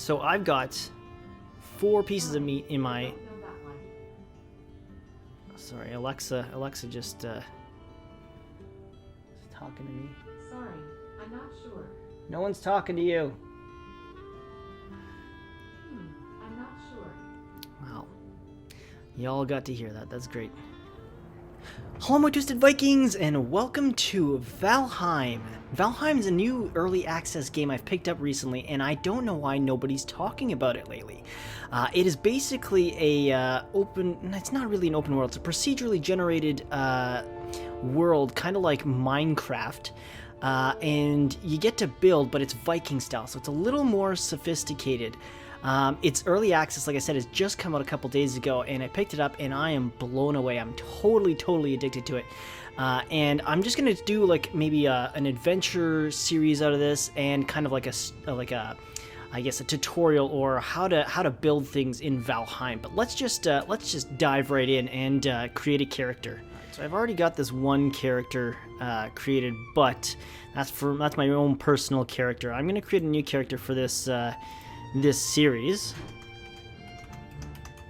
So I've got 4 pieces of meat in my... Sorry, Alexa just talking to me. Sorry, I'm not sure. No one's talking to you. I'm not sure. Wow. Y'all got to hear that. That's great. Hello, my Twisted Vikings, and welcome to Valheim. Valheim is a new early access game I've picked up recently, and I don't know why nobody's talking about it lately. It is basically a it's not really an open world, it's a procedurally generated world, kind of like Minecraft. And you get to build, but it's Viking style, so it's a little more sophisticated. It's early access, like I said, it's just come out a couple days ago, and I picked it up, and I am blown away. I'm totally addicted to it. And I'm just gonna do like maybe an adventure series out of this, and kind of like I guess a tutorial or how to build things in Valheim. But let's just dive right in and create a character. So I've already got this one character created, but that's my own personal character. I'm gonna create a new character for this series.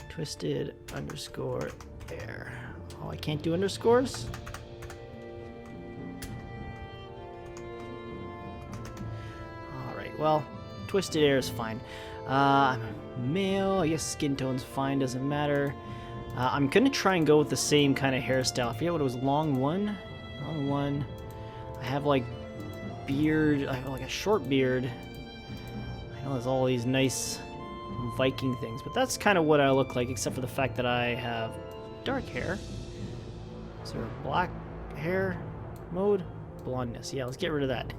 Twisted _air. Oh, I can't do underscores? Alright, well, Twisted Air is fine. I'm a male, I guess skin tone's fine, doesn't matter. I'm gonna try and go with the same kind of hairstyle. I forget what it was, long one. I have like beard, I have like a short beard. I know there's all these nice Viking things, but that's kind of what I look like, except for the fact that I have dark hair. Is there a black hair mode? Blondness. Yeah, let's get rid of that.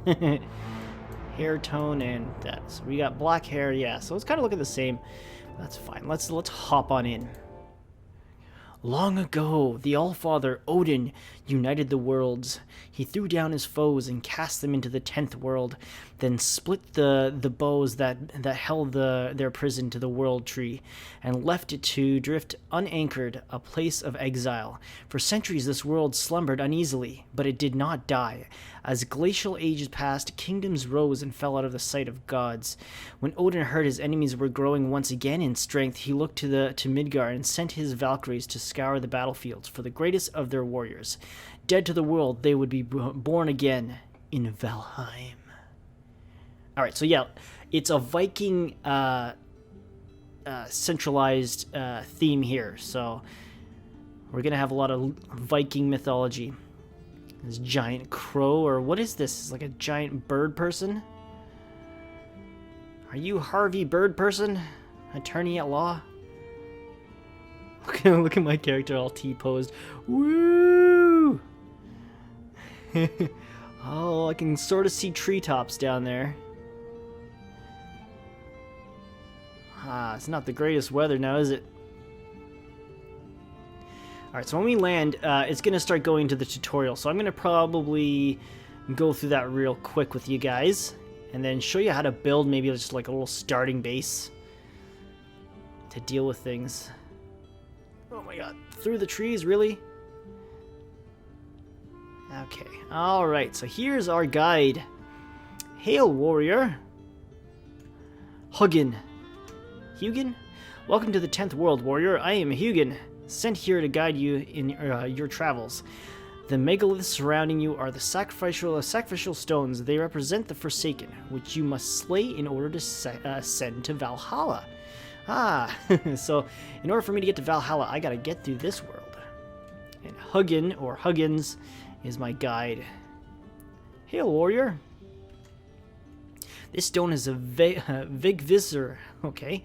Hair tone and that. So we got black hair, yeah. So it's kind of looking the same. That's fine. Let's hop on in. Long ago, the Allfather Odin united the worlds. He threw down his foes and cast them into the 10th world, then split the bows that held their prison to the world tree, and left it to drift unanchored, a place of exile. For centuries this world slumbered uneasily, but it did not die. As glacial ages passed, kingdoms rose and fell out of the sight of gods. When Odin heard his enemies were growing once again in strength, he looked to Midgard and sent his Valkyries to scour the battlefields for the greatest of their warriors. Dead to the world, they would be born again in Valheim. Alright, so yeah, it's a Viking centralized theme here, so we're going to have a lot of Viking mythology. This giant crow, or what is this? It's like a giant bird person? Are you Harvey Bird Person? Attorney at law? Look at my character all T-posed. Woo! Oh, I can sort of see treetops down there. It's not the greatest weather now, is it? Alright, so when we land, it's going to start going to the tutorial. So I'm going to probably go through that real quick with you guys, and then show you how to build maybe just like a little starting base to deal with things. Oh my god, through the trees, really? Okay, alright, so here's our guide. Hail, warrior. Hugin. Hugin? Welcome to the 10th world, warrior. I am Hugin, sent here to guide you in your travels. The megaliths surrounding you are the sacrificial stones. They represent the Forsaken, which you must slay in order to ascend to Valhalla. So in order for me to get to Valhalla, I gotta get through this world. And Hugin, or Huggins, is my guide. Hail, warrior. This stone is a Vigvisor. Okay.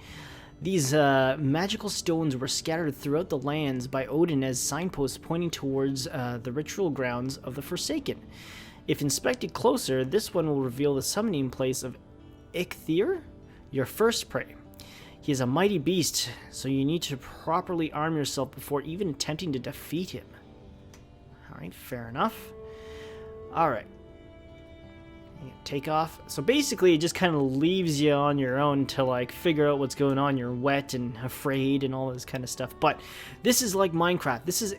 These magical stones were scattered throughout the lands by Odin as signposts pointing towards the ritual grounds of the Forsaken. If inspected closer, this one will reveal the summoning place of Eikthyr, your first prey. He is a mighty beast, so you need to properly arm yourself before even attempting to defeat him. Alright, fair enough. Alright. Take off. So basically it just kind of leaves you on your own to like figure out what's going on. You're wet and afraid and all this kind of stuff. But this is like Minecraft. This is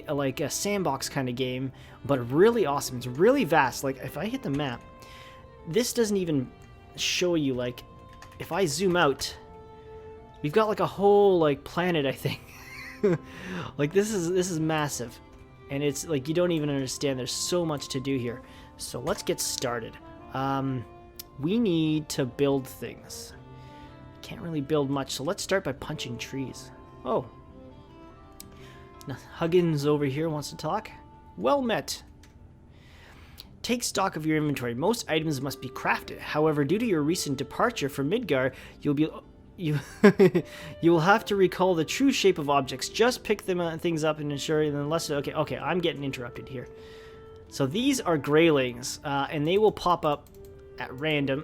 like a sandbox kind of game, but really awesome. It's really vast. Like if I hit the map, this doesn't even show you like if I zoom out, we've got like a whole like planet, I think. Like this is massive, and it's like you don't even understand. There's so much to do here. So let's get started. We need to build things. Can't really build much, so let's start by punching trees. Oh, Huggins over here wants to talk. Well met. Take stock of your inventory. Most items must be crafted. However, due to your recent departure from Midgar, you will have to recall the true shape of objects. Just pick things up and ensure unless okay, I'm getting interrupted here. So these are greylings, and they will pop up at random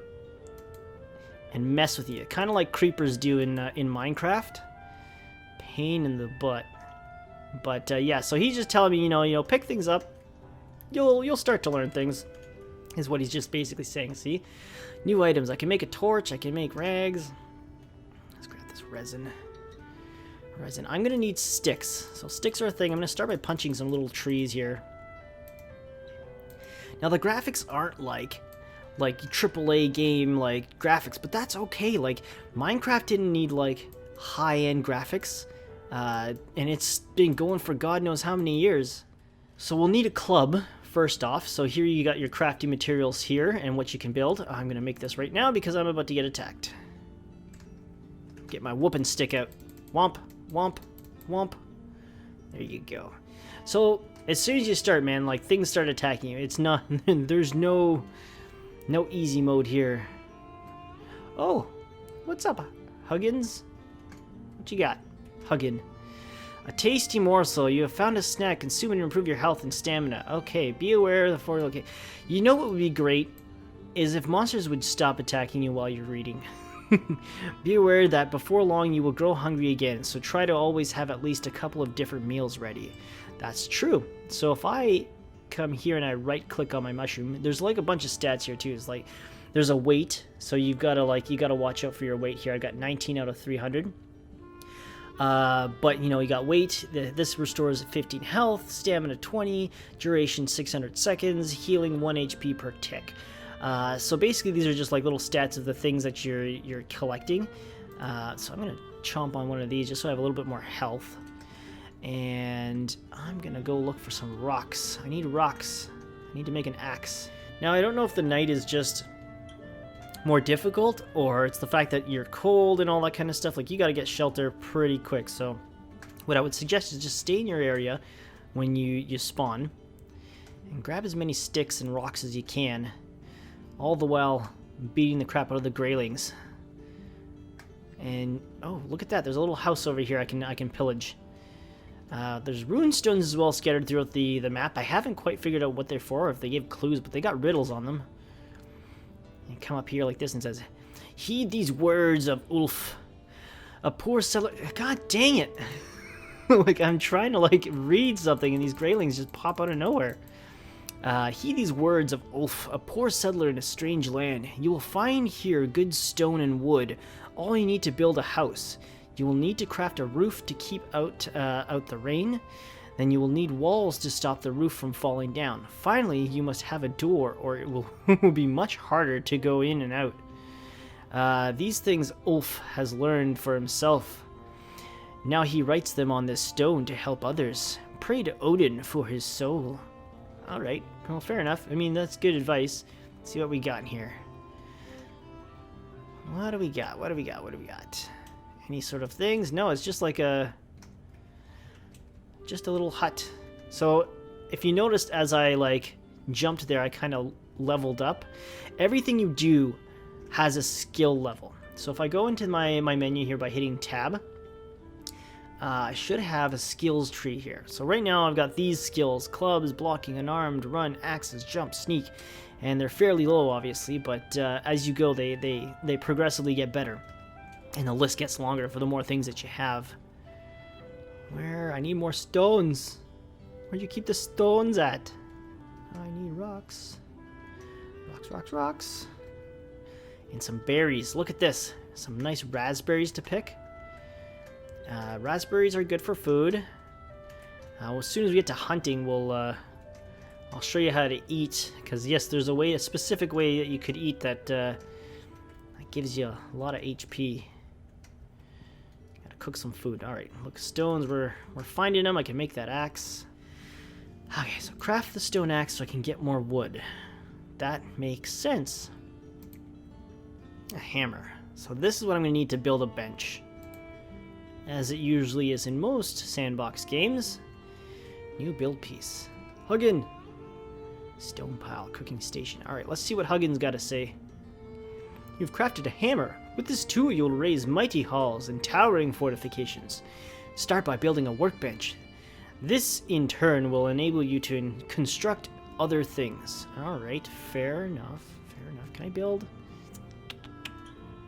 and mess with you, kind of like creepers do in Minecraft. Pain in the butt. But yeah, so he's just telling me, you know, pick things up. You'll start to learn things, is what he's just basically saying. See, new items. I can make a torch. I can make rags. Let's grab this resin. I'm gonna need sticks. So sticks are a thing. I'm gonna start by punching some little trees here. Now the graphics aren't like AAA game like graphics, but that's okay. Like Minecraft didn't need like high-end graphics, and it's been going for God knows how many years. So we'll need a club first off. So here you got your crafting materials here and what you can build. I'm gonna make this right now because I'm about to get attacked. Get my whooping stick out. Womp, womp, womp. There you go. So as soon as you start, man, like things start attacking you. It's not there's no easy mode here. Oh, what's up, Huggins? What you got, Huggin? A tasty morsel. You have found a snack. Consume it to improve your health and stamina. Okay, be aware of the four. Okay, you know what would be great is if monsters would stop attacking you while you're reading. Be aware that before long you will grow hungry again. So try to always have at least a couple of different meals ready. That's true. So if I come here and I right click on my mushroom, there's like a bunch of stats here too. It's like there's a weight, so you gotta watch out for your weight here. I got 19 out of 300. But you know, you got weight. This restores 15 health, stamina 20, duration 600 seconds, healing 1 HP per tick. So basically these are just like little stats of the things that you're collecting. So I'm gonna chomp on one of these just so I have a little bit more health. And I'm gonna go look for some rocks. I need rocks. I need to make an axe. Now I don't know if the night is just more difficult or it's the fact that you're cold and all that kind of stuff. Like you got to get shelter pretty quick. So what I would suggest is just stay in your area when you spawn and grab as many sticks and rocks as you can, all the while beating the crap out of the greylings. And oh, look at that, there's a little house over here I can pillage. There's rune stones as well scattered throughout the map. I haven't quite figured out what they're for, if they give clues, but they got riddles on them. And come up here like this and says, heed these words of Ulf, a poor settler. God dang it. Like I'm trying to like read something and these greylings just pop out of nowhere. Heed these words of Ulf, a poor settler in a strange land. You will find here good stone and wood, all you need to build a house. You will need to craft a roof to keep out the rain. Then you will need walls to stop the roof from falling down. Finally, you must have a door, or it will, will be much harder to go in and out. These things Ulf has learned for himself. Now he writes them on this stone to help others. Pray to Odin for his soul. Alright, well, fair enough. I mean, that's good advice. Let's see what we got in here. What do we got? What do we got? What do we got? Any sort of things? No, it's just like just a little hut. So if you noticed as I like jumped there, I kind of leveled up. Everything you do has a skill level. So if I go into my menu here by hitting tab, I should have a skills tree here. So right now I've got these skills: clubs, blocking, unarmed, run, axes, jump, sneak, and they're fairly low obviously, but as you go they progressively get better. And the list gets longer for the more things that you have. Where? I need more stones. Where'd you keep the stones at? I need rocks. Rocks, rocks, rocks. And some berries. Look at this. Some nice raspberries to pick. Raspberries are good for food. Well, as soon as we get to hunting, I'll show you how to eat. Because yes, there's a specific way that you could eat that I gives you a lot of HP. Gotta cook some food. Alright, look, stones, we're finding them. I can make that axe. Okay, so craft the stone axe so I can get more wood. That makes sense. A hammer. So this is what I'm going to need to build a bench. As it usually is in most sandbox games. New build piece. Huggin! Stone pile, cooking station. Alright, let's see what Huggin's got to say. You've crafted a hammer. With this tool you'll raise mighty halls and towering fortifications. Start by building a workbench. This, in turn, will enable you to construct other things. Alright, fair enough. Fair enough. Can I build?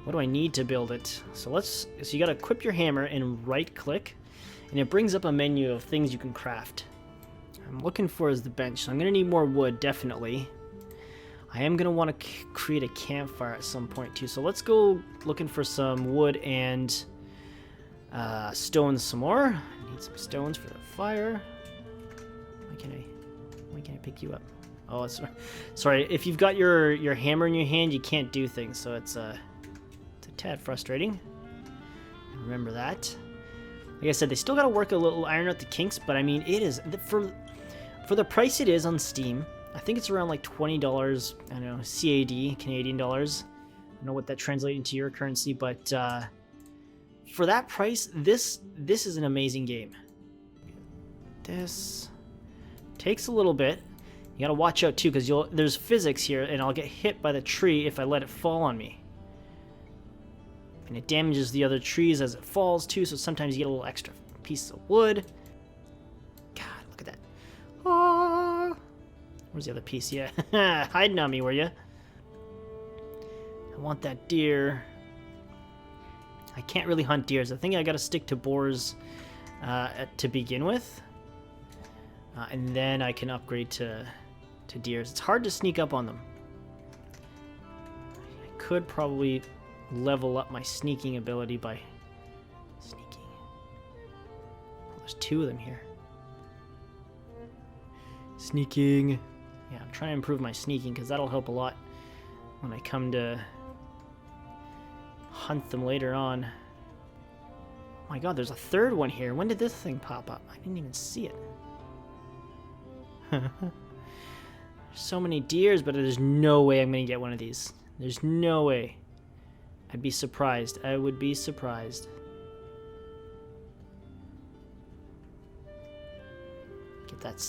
What do I need to build it? So you gotta equip your hammer and right-click, and it brings up a menu of things you can craft. I'm looking for is the bench, so I'm gonna need more wood, definitely. I am gonna want to create a campfire at some point, too. So let's go looking for some wood and stones some more. I need some stones for the fire. Why can't I pick you up? Oh, sorry. If you've got your hammer in your hand, you can't do things, so it's a tad frustrating. Remember that. Like I said, they still got to work a little, iron out the kinks, but I mean, it is for the price it is on Steam. I think it's around like $20. I don't know, CAD, Canadian dollars. I don't know what that translates into your currency, but for that price, this is an amazing game. This takes a little bit. You got to watch out too, because there's physics here, and I'll get hit by the tree if I let it fall on me. And it damages the other trees as it falls too, so sometimes you get a little extra piece of wood. God, look at that. Oh, where's the other piece? Yeah, hiding on me, were you? I want that deer. I can't really hunt deers. I think I gotta stick to boars to begin with. And then I can upgrade to deers. It's hard to sneak up on them. I could probably level up my sneaking ability by sneaking. Oh, there's two of them here. Sneaking. Yeah, I'm trying to improve my sneaking because that'll help a lot when I come to hunt them later on. Oh my god, there's a third one here. When did this thing pop up? I didn't even see it. There's so many deers, but there's no way I'm going to get one of these. There's no way. I'd be surprised. I would be surprised. Get that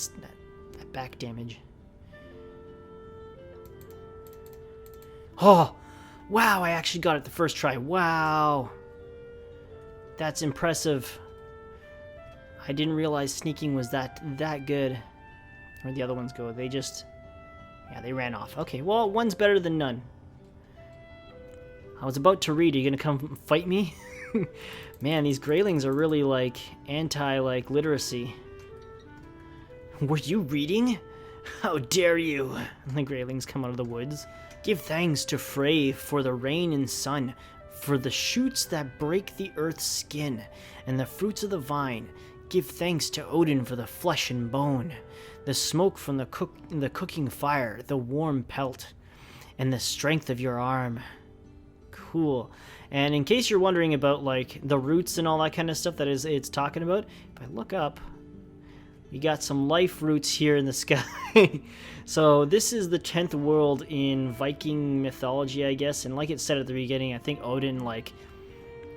back damage. Oh! Wow, I actually got it the first try. Wow! That's impressive. I didn't realize sneaking was that good. Where'd the other ones go? They just... yeah, they ran off. Okay, well, one's better than none. I was about to read. Are you gonna come fight me? Man, these Greylings are really like literacy. Were you reading? How dare you? The Greylings come out of the woods. Give thanks to Frey for the rain and sun, for the shoots that break the earth's skin, and the fruits of the vine. Give thanks to Odin for the flesh and bone, the smoke from the cooking fire, the warm pelt, and the strength of your arm. Cool. And in case you're wondering about like the roots and all that kind of stuff that it's talking about, if I look up, we got some life roots here in the sky. So this is the 10th world in Viking mythology, I guess, and like it said at the beginning, I think Odin like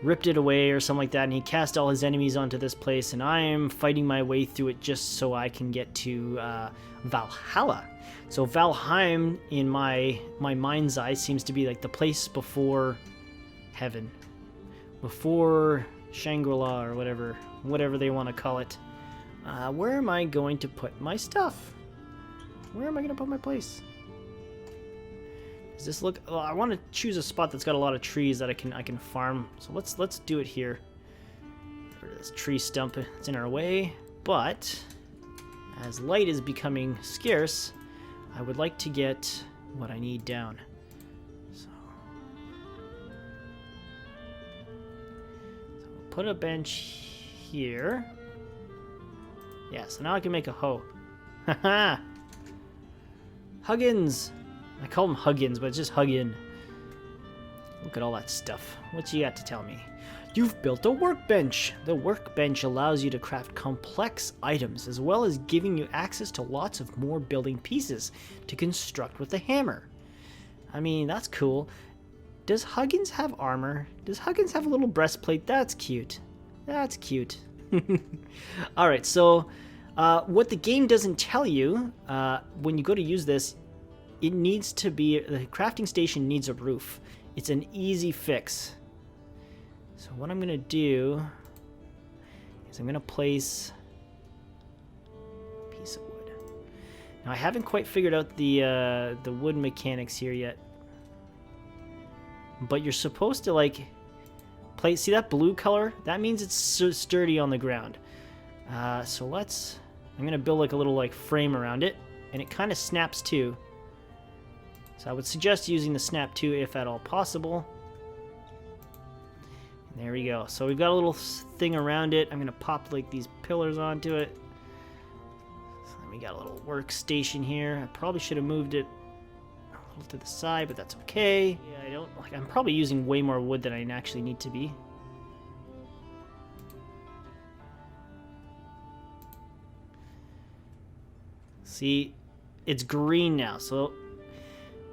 ripped it away or something like that, and he cast all his enemies onto this place, and I am fighting my way through it just so I can get to Valhalla. So Valheim, in my mind's eye, seems to be like the place before heaven, before Shangri-La or whatever they want to call it. Where am I going to put my stuff? Where am I going to put my place? Does this look? Well, I want to choose a spot that's got a lot of trees that I can farm. So let's do it here. Get rid of this tree stump. It's in our way. But as light is becoming scarce, I would like to get what I need down. So we'll put a bench here. Yeah, so now I can make a hoe. Haha! Huggins! I call him Huggins, but it's just Huggin. Look at all that stuff. What's you got to tell me? You've built a workbench. The workbench allows you to craft complex items as well as giving you access to lots of more building pieces to construct with the hammer. I mean, that's cool. Does Huggins have armor? Does Huggins have a little breastplate? That's cute. That's cute. Alright, so what the game doesn't tell you when you go to use this, it needs to be, the crafting station needs a roof. It's an easy fix. So what I'm going to do is I'm going to place a piece of wood. Now I haven't quite figured out the wood mechanics here yet. But you're supposed to like place, see that blue color? That means it's sturdy on the ground. So I'm going to build like a little like frame around it, and it kind of snaps too. So I would suggest using the snap too if at all possible. And there we go. So we've got a little thing around it. I'm going to pop like these pillars onto it. So then we got a little workstation here. I probably should have moved it a little to the side, but that's okay. Yeah, I'm probably using way more wood than I actually need to be. See, it's green now, so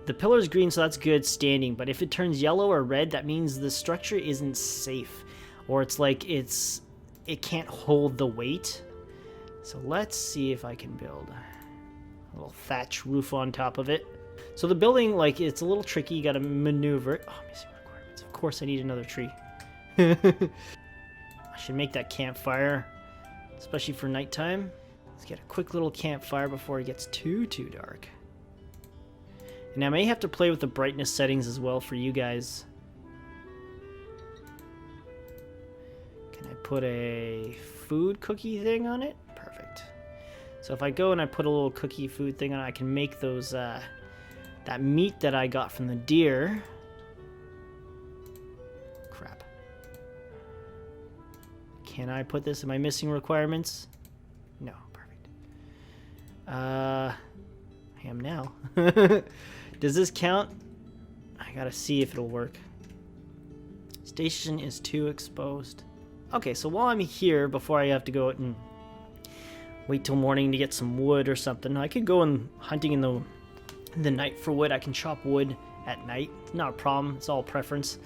the pillar is green, so that's good standing, but if it turns yellow or red, that means the structure isn't safe, or it's like it can't hold the weight. So let's see if I can build a little thatch roof on top of it. So the building, like, it's a little tricky. You gotta maneuver it. Oh, missing requirements. Of course I need another tree. I should make that campfire, especially for nighttime. Let's get a quick little campfire before it gets too dark. And I may have to play with the brightness settings as well for you guys. Can I put a food cookie thing on it? Perfect. So if I go and I put a little cookie food thing on it, I can make those, that meat that I got from the deer. Crap. Can I put this? Am I missing requirements? No, perfect. I am now. Does this count? I gotta see if it'll work. Station is too exposed. Okay, so while I'm here, before I have to go out and wait till morning to get some wood or something, I could go and hunting in the night for wood. I can chop wood at night. Not a problem. It's all preference.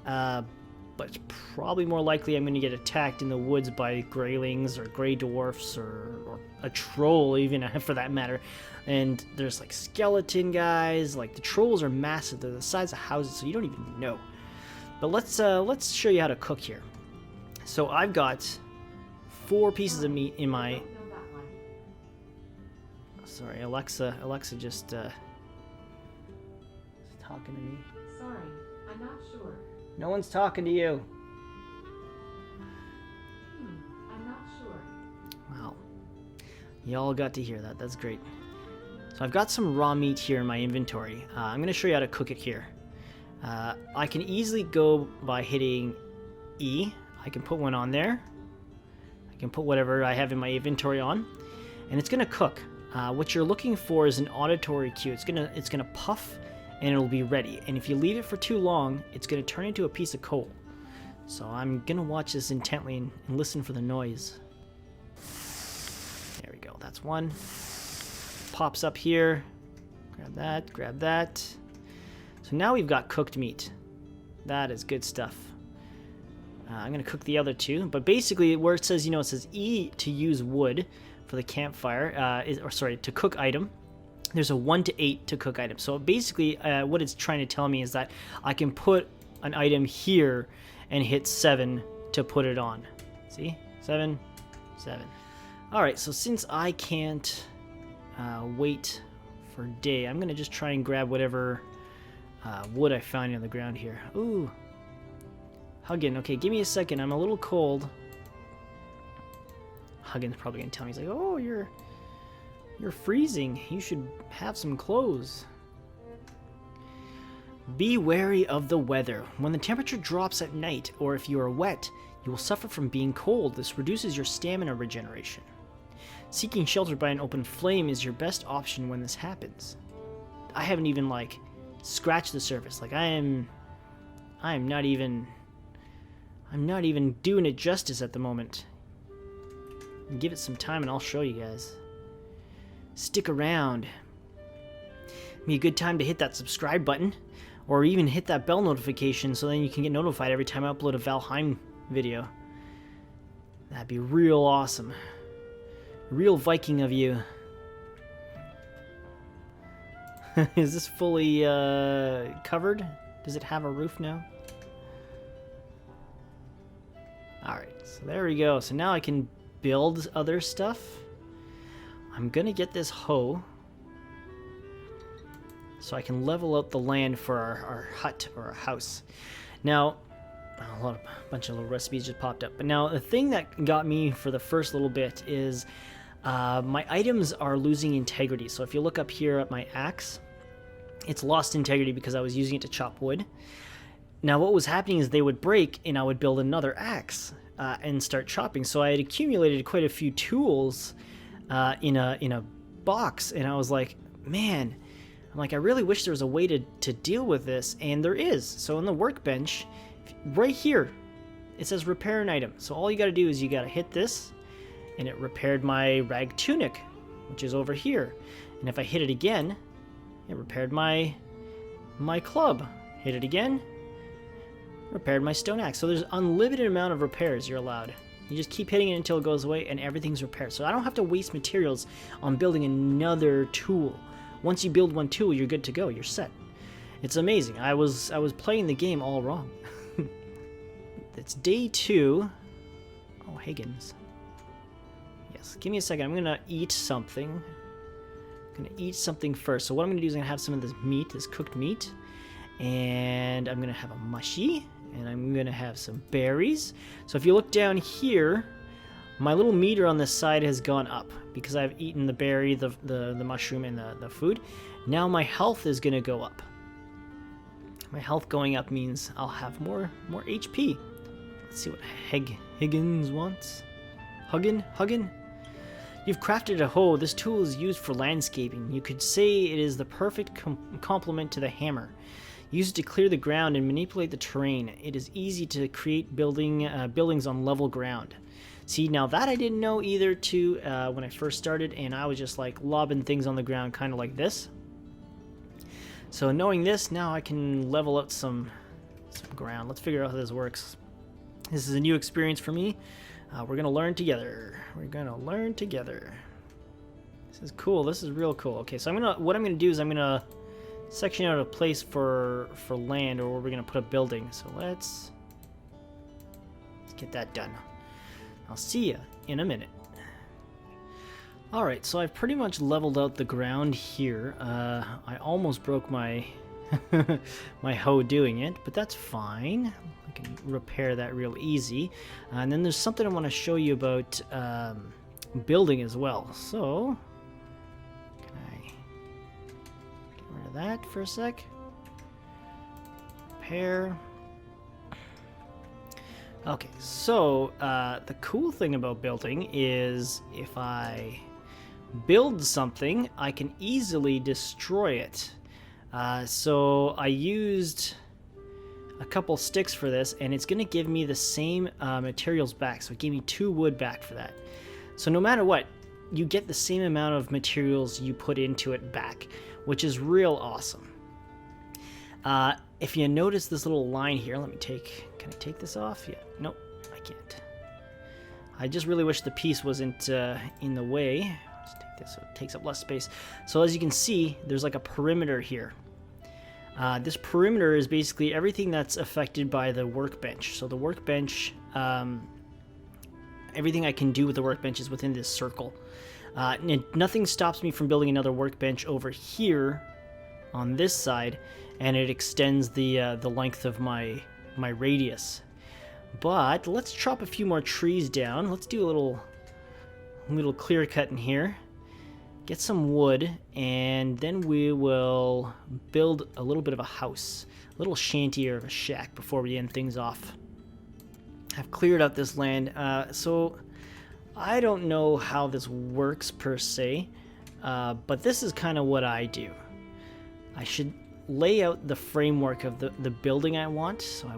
But it's probably more likely I'm going to get attacked in the woods by greylings or gray dwarfs or a troll, even for that matter. And there's like skeleton guys. Like the trolls are massive. They're the size of houses, so you don't even know. But let's show you how to cook here. So I've got 4 pieces of meat in my. Sorry, Alexa just talking to me. Sorry, I'm not sure. No one's talking to you. I'm not sure. Wow. Y'all got to hear that. That's great. So I've got some raw meat here in my inventory. I'm going to show you how to cook it here. I can easily go by hitting E. I can put one on there. I can put whatever I have in my inventory on. And it's going to cook. What you're looking for is an auditory cue. It's gonna puff and it'll be ready. And if you leave it for too long, it's gonna turn into a piece of coal. So I'm gonna watch this intently and listen for the noise. There we go, that's one. Pops up here. Grab that, grab that. So now we've got cooked meat. That is good stuff. I'm gonna cook the other 2, but basically where it says, it says E to use wood for the campfire, to cook item. There's a 1 to 8 to cook item. So basically what it's trying to tell me is that I can put an item here and hit 7 to put it on. See? 7, 7. Alright, so since I can't wait for day, I'm going to just try and grab whatever wood I find on the ground here. Ooh. Huggin, okay, give me a second. I'm a little cold. Huggins probably going to tell me, he's like, oh, you're freezing. You should have some clothes. Be wary of the weather. When the temperature drops at night, or if you are wet, you will suffer from being cold. This reduces your stamina regeneration. Seeking shelter by an open flame is your best option when this happens. I haven't even, scratched the surface. I'm I'm not even doing it justice at the moment. Give it some time and I'll show you guys. Stick around. Be a good time to hit that subscribe button, or even hit that bell notification so then you can get notified every time I upload a Valheim video. That'd be real awesome. Real Viking of you. Is this fully covered? Does it have a roof now? Alright, so there we go. So now I can build other stuff. I'm gonna get this hoe so I can level out the land for our hut or our house. Now, a bunch of little recipes just popped up. But now the thing that got me for the first little bit is my items are losing integrity. So if you look up here at my axe, it's lost integrity because I was using it to chop wood. Now what was happening is they would break and I would build another axe and start chopping. So I had accumulated quite a few tools in a box, and I was like, man, I'm like, I really wish there was a way to deal with this, and there is. So in the workbench, right here, it says repair an item. So all you got to do is you got to hit this, and it repaired my rag tunic, which is over here. And if I hit it again, it repaired my club. Hit it again, repaired my stone axe. So there's unlimited amount of repairs you're allowed. You just keep hitting it until it goes away and everything's repaired. So I don't have to waste materials on building another tool. Once you build one tool, you're good to go. You're set. It's amazing. I was playing the game all wrong. It's day 2. Oh, Higgins. Yes, give me a second. I'm going to eat something. I'm going to eat something first. So what I'm going to do is I'm going to have some of this meat, this cooked meat. And I'm going to have a mushy. And I'm going to have some berries. So if you look down here, my little meter on this side has gone up because I've eaten the berry, the mushroom, and the food. Now my health is going to go up. My health going up means I'll have more HP. Let's see what Higgins wants. Huggin? You've crafted a hoe. This tool is used for landscaping. You could say it is the perfect complement to the hammer. Use it to clear the ground and manipulate the terrain. It is easy to create buildings on level ground. See, now that I didn't know either too when I first started, and I was just like lobbing things on the ground kind of like this. So knowing this, now I can level out some ground. Let's figure out how this works. This is a new experience for me. We're going to learn together. This is cool. This is real cool. Okay, so what I'm going to do is I'm going to section out a place for land, or where we're going to put a building. So let's get that done. I'll see ya in a minute. Alright, so I've pretty much leveled out the ground here. I almost broke my my hoe doing it, but that's fine. I can repair that real easy. And then there's something I want to show you about building as well. So, can I get rid of that for a sec? Repair. Okay, so the cool thing about building is if I build something, I can easily destroy it. So I used a couple sticks for this, and it's going to give me the same materials back. So it gave me 2 wood back for that. So no matter what, you get the same amount of materials you put into it back, which is real awesome. If you notice this little line here, can I take this off? Yeah, nope, I can't. I just really wish the piece wasn't in the way. Let's take this so it takes up less space. So as you can see, there's like a perimeter here. This perimeter is basically everything that's affected by the workbench. So the workbench, everything I can do with the workbench is within this circle. Nothing stops me from building another workbench over here on this side, and it extends the length of my radius. But let's chop a few more trees down. Let's do a little clear cut in here. Get some wood, and then we will build a little bit of a house, a little shanty or a shack before we end things off. I've cleared out this land, so I don't know how this works per se, but this is kind of what I do. I should lay out the framework of the building I want. So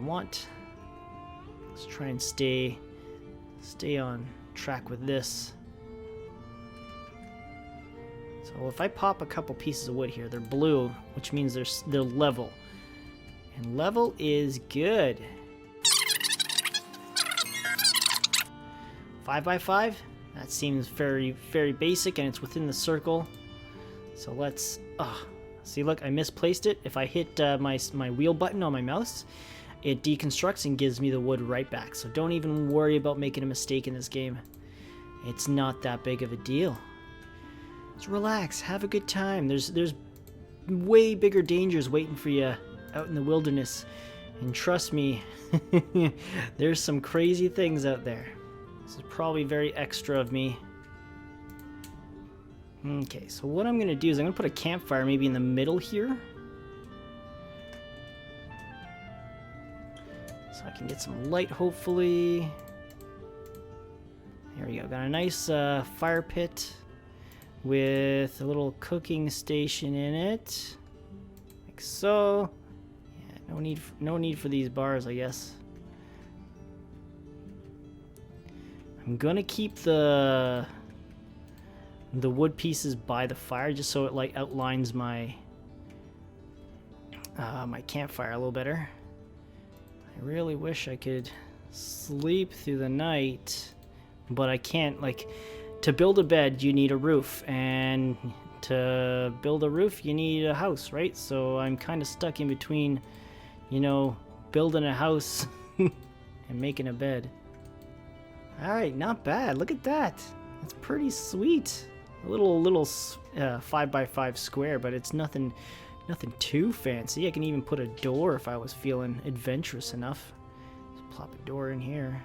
let's try and stay on track with this. So if I pop a couple pieces of wood here, they're blue, which means they're level. And level is good. 5 by 5? That seems very, very basic, and it's within the circle. So let's... see, look, I misplaced it. If I hit my wheel button on my mouse, it deconstructs and gives me the wood right back. So don't even worry about making a mistake in this game. It's not that big of a deal. Just relax, have a good time. There's way bigger dangers waiting for you out in the wilderness. And trust me, there's some crazy things out there. This is probably very extra of me. Okay, so what I'm going to do is I'm going to put a campfire maybe in the middle here. So I can get some light, hopefully. There we go. Got a nice fire pit with a little cooking station in it. Like so. Yeah, no need for these bars, I guess. I'm gonna keep the wood pieces by the fire just so it like outlines my my campfire a little better. I really wish I could sleep through the night, but I can't. Like, to build a bed you need a roof, and to build a roof you need a house, right? So I'm kind of stuck in between, you know, building a house and making a bed. Alright, not bad. Look at that. That's pretty sweet. A little 5 by 5 square, but it's nothing too fancy. I can even put a door if I was feeling adventurous enough. Let's plop a door in here.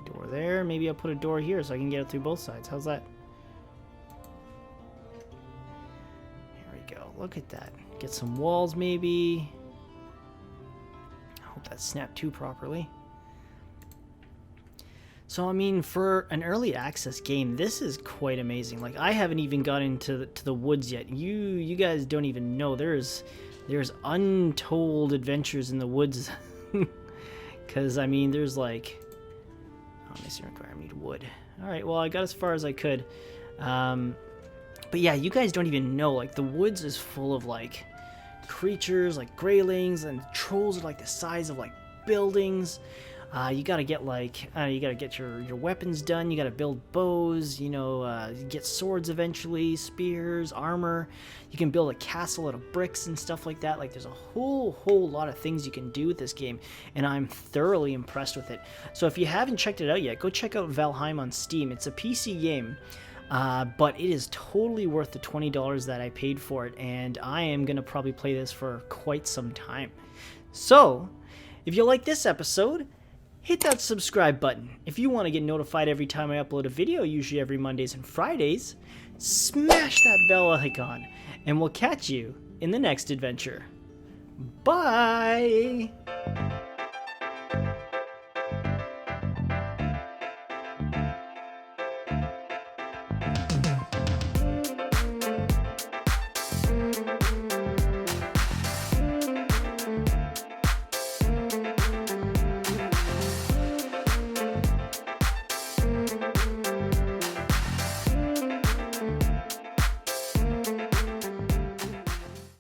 Door there. Maybe I'll put a door here so I can get it through both sides. How's that? There we go. Look at that. Get some walls maybe. Hope that snapped too properly. So I mean, for an early access game, this is quite amazing. Like, I haven't even got into the woods yet. You guys don't even know there's untold adventures in the woods. Because I mean, there's like, mission requirement, I need wood. All right, well I got as far as I could. But yeah, you guys don't even know. Like, the woods is full of like creatures like greylings, and trolls are like the size of like buildings. You gotta get like you gotta get your weapons done. You gotta build bows, you know, get swords eventually, spears, armor. You can build a castle out of bricks and stuff like that. Like, there's a whole lot of things you can do with this game, and I'm thoroughly impressed with it. So if you haven't checked it out yet, go check out Valheim on Steam. It's a PC game. But it is totally worth the $20 that I paid for it, and I am going to probably play this for quite some time. So, if you like this episode, hit that subscribe button. If you want to get notified every time I upload a video, usually every Mondays and Fridays, smash that bell icon, and we'll catch you in the next adventure. Bye!